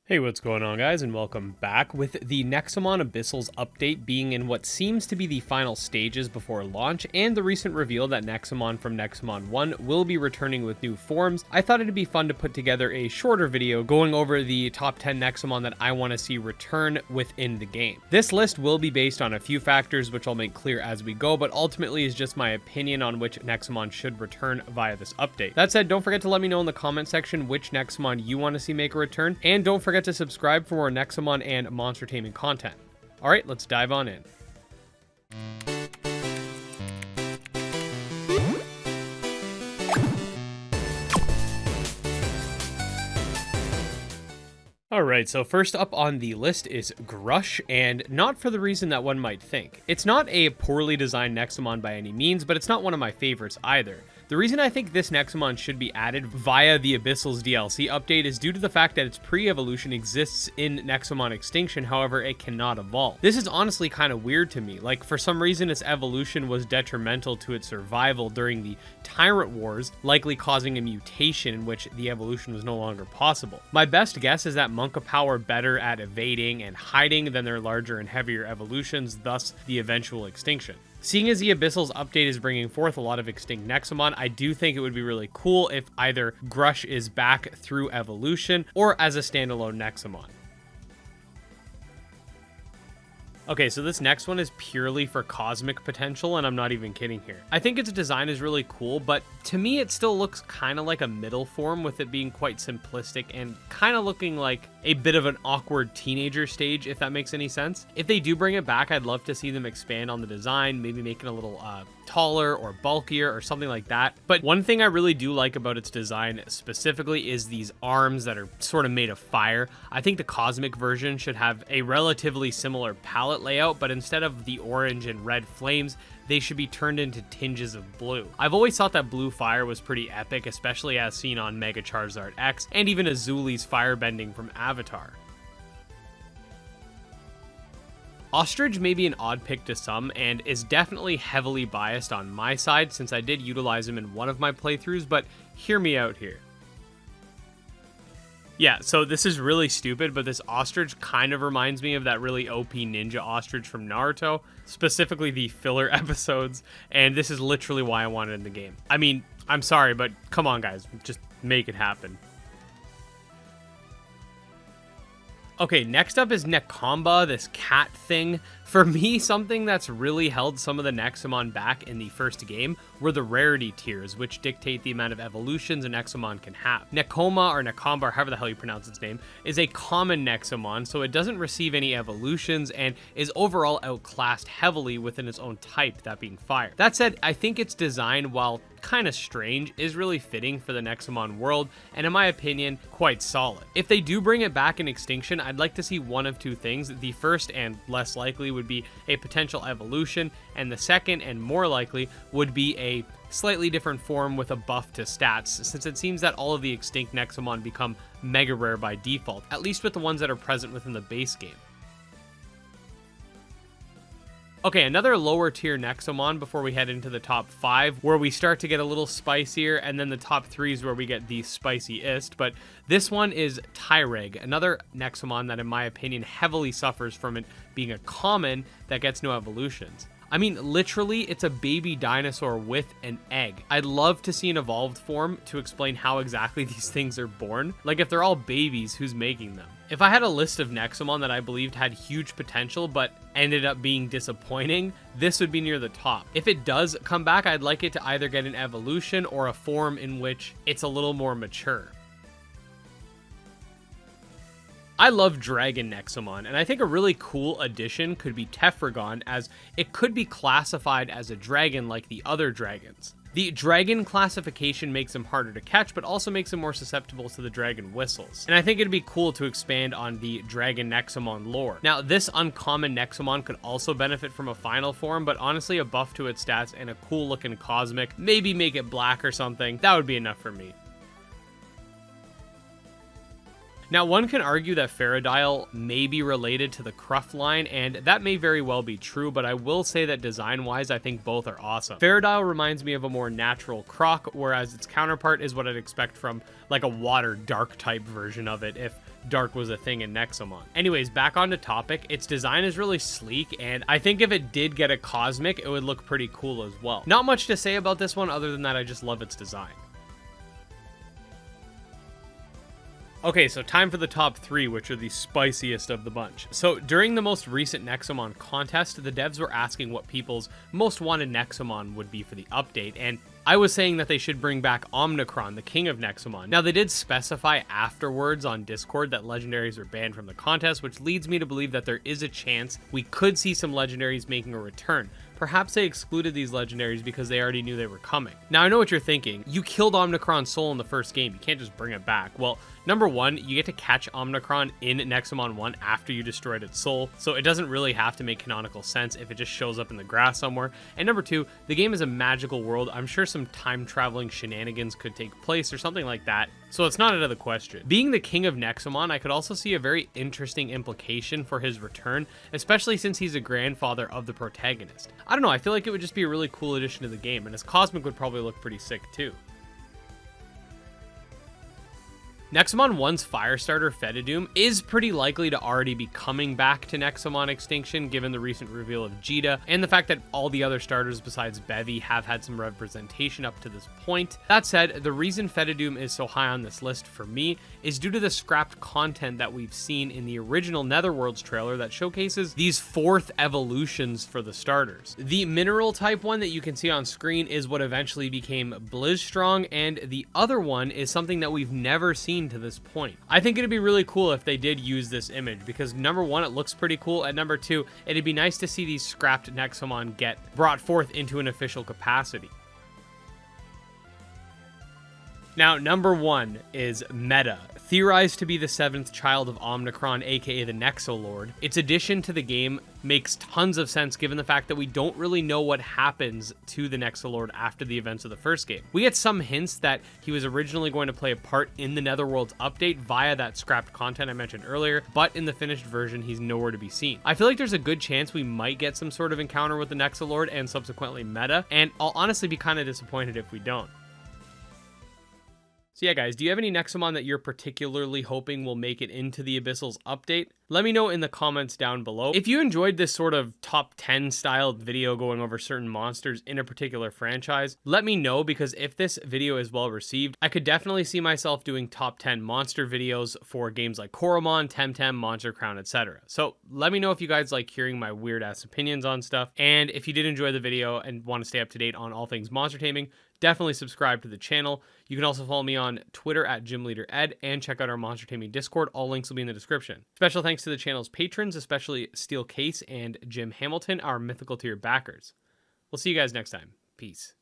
Hey, what's going on, guys, and welcome back. With the Nexomon Abyssals update being in what seems to be the final stages before launch, and the recent reveal that Nexomon from Nexomon One will be returning with new forms, I thought it'd be fun to put together a shorter video going over the top 10 Nexomon that I want to see return within the game. This list will be based on a few factors, which I'll make clear as we go, but ultimately is just my opinion on which Nexomon should return via this update. That said, don't forget to let me know in the comment section which Nexomon you want to see make a return, and don't forget to subscribe for more Nexomon and monster taming content. Alright, let's dive on in. Alright, so first up on the list is Grush, and not for the reason that one might think. It's not a poorly designed Nexomon by any means, but it's not one of my favorites either. The reason I think this Nexomon should be added via the Abyssals DLC update is due to the fact that its pre-evolution exists in Nexomon Extinction, however, it cannot evolve. This is honestly kind of weird to me, like for some reason its evolution was detrimental to its survival during the Tyrant Wars, likely causing a mutation in which the evolution was no longer possible. My best guess is that Monkapow are better at evading and hiding than their larger and heavier evolutions, thus the eventual extinction. Seeing as the Abyssals update is bringing forth a lot of extinct Nexomon, I do think it would be really cool if either Grush is back through evolution or as a standalone Nexomon. Okay, so this next one is purely for cosmic potential, and I'm not even kidding here. I think its design is really cool, but to me it still looks kind of like a middle form, with it being quite simplistic and kind of looking like a bit of an awkward teenager stage, if that makes any sense. If they do bring it back, I'd love to see them expand on the design, maybe make it a little taller or bulkier or something like that. But one thing I really do like about its design specifically is these arms that are sort of made of fire. I think the cosmic version should have a relatively similar palette layout, but instead of the orange and red flames, they should be turned into tinges of blue. I've always thought that blue fire was pretty epic, especially as seen on Mega Charizard X and even Azuli's firebending from Avatar. Ostridge may be an odd pick to some, and is definitely heavily biased on my side since I did utilize him in one of my playthroughs, but hear me out here. Yeah, so this is really stupid, but this Ostridge kind of reminds me of that really OP ninja Ostridge from Naruto, specifically the filler episodes, and this is literally why I want it in the game. I mean, I'm sorry, but come on guys, just make it happen. Okay, next up is Nekomba, this cat thing. For me, something that's really held some of the Nexomon back in the first game were the rarity tiers, which dictate the amount of evolutions a Nexomon can have. Nekomba, or Nekomba, or however the hell you pronounce its name, is a common Nexomon, so it doesn't receive any evolutions and is overall outclassed heavily within its own type, that being fire. That said, I think its design, while kind of strange, is really fitting for the Nexomon world, and in my opinion, quite solid. If they do bring it back in Extinction, I'd like to see one of two things. The first, and less likely, would be a potential evolution, and the second, and more likely, would be a slightly different form with a buff to stats, since it seems that all of the extinct Nexomon become mega rare by default, at least with the ones that are present within the base game. Okay, another lower tier Nexomon before we head into the top 5, where we start to get a little spicier, and then the top 3 is where we get the spiciest, but this one is Tyregg, another Nexomon that in my opinion heavily suffers from it being a common that gets no evolutions. I mean, literally, it's a baby dinosaur with an egg. I'd love to see an evolved form to explain how exactly these things are born. Like, if they're all babies, who's making them? If I had a list of Nexomon that I believed had huge potential but ended up being disappointing, this would be near the top. If it does come back, I'd like it to either get an evolution or a form in which it's a little more mature. I love Dragon Nexomon, and I think a really cool addition could be Tephragon, as it could be classified as a dragon like the other dragons. The dragon classification makes him harder to catch, but also makes him more susceptible to the dragon whistles. And I think it'd be cool to expand on the Dragon Nexomon lore. Now, this uncommon Nexomon could also benefit from a final form, but honestly, a buff to its stats and a cool looking cosmic, maybe make it black or something, that would be enough for me. Now, one can argue that Ferodile may be related to the Cruff line, and that may very well be true, but I will say that design-wise, I think both are awesome. Ferodile reminds me of a more natural croc, whereas its counterpart is what I'd expect from like a water dark type version of it, if dark was a thing in Nexomon. Anyways, back on the topic, its design is really sleek, and I think if it did get a Cosmic, it would look pretty cool as well. Not much to say about this one other than that I just love its design. Okay, so time for the top 3, which are the spiciest of the bunch. So during the most recent Nexomon contest, the devs were asking what people's most wanted Nexomon would be for the update, and I was saying that they should bring back Omnicron, the king of Nexomon. Now, they did specify afterwards on Discord that legendaries were banned from the contest, which leads me to believe that there is a chance we could see some legendaries making a return. Perhaps they excluded these legendaries because they already knew they were coming. Now, I know what you're thinking. You killed Omnicron's soul in the first game. You can't just bring it back. Well, number one, you get to catch Omnicron in Nexomon One after you destroyed its soul, so it doesn't really have to make canonical sense if it just shows up in the grass somewhere. And number two, the game is a magical world. I'm sure some time-traveling shenanigans could take place or something like that, so it's not out of the question. Being the king of Nexomon, I could also see a very interesting implication for his return, especially since he's a grandfather of the protagonist. I don't know, I feel like it would just be a really cool addition to the game, and his Cosmic would probably look pretty sick too. Nexomon One's Firestarter Fetidoom is pretty likely to already be coming back to Nexomon Extinction given the recent reveal of Jita and the fact that all the other starters besides Bevy have had some representation up to this point. That said, the reason Fetidoom is so high on this list for me is due to the scrapped content that we've seen in the original Netherworlds trailer that showcases these 4th evolutions for the starters. The mineral type one that you can see on screen is what eventually became Blizzstrong, and the other one is something that we've never seen to this point. I think it'd be really cool if they did use this image because number one, it looks pretty cool, and number two, it'd be nice to see these scrapped Nexomon get brought forth into an official capacity. Now, number 1 is Metta. Theorized to be the 7th child of Omnicron, aka the Nexolord. Its addition to the game makes tons of sense given the fact that we don't really know what happens to the Nexolord after the events of the first game. We get some hints that he was originally going to play a part in the Netherworlds update via that scrapped content I mentioned earlier, but in the finished version, he's nowhere to be seen. I feel like there's a good chance we might get some sort of encounter with the Nexolord and subsequently Metta, and I'll honestly be kind of disappointed if we don't. So yeah, guys, do you have any Nexomon that you're particularly hoping will make it into the Abyssals update? Let me know in the comments down below. If you enjoyed this sort of top 10 styled video going over certain monsters in a particular franchise, let me know, because if this video is well received, I could definitely see myself doing top 10 monster videos for games like Coromon, Temtem, Monster Crown, etc. So let me know if you guys like hearing my weird ass opinions on stuff. And if you did enjoy the video and want to stay up to date on all things monster taming, definitely subscribe to the channel. You can also follow me on Twitter at GymLeaderEd and check out our Monster Taming Discord. All links will be in the description. Special thanks to the channel's patrons, especially StealCase and Jim Hamilton, our mythical tier backers. We'll see you guys next time. Peace.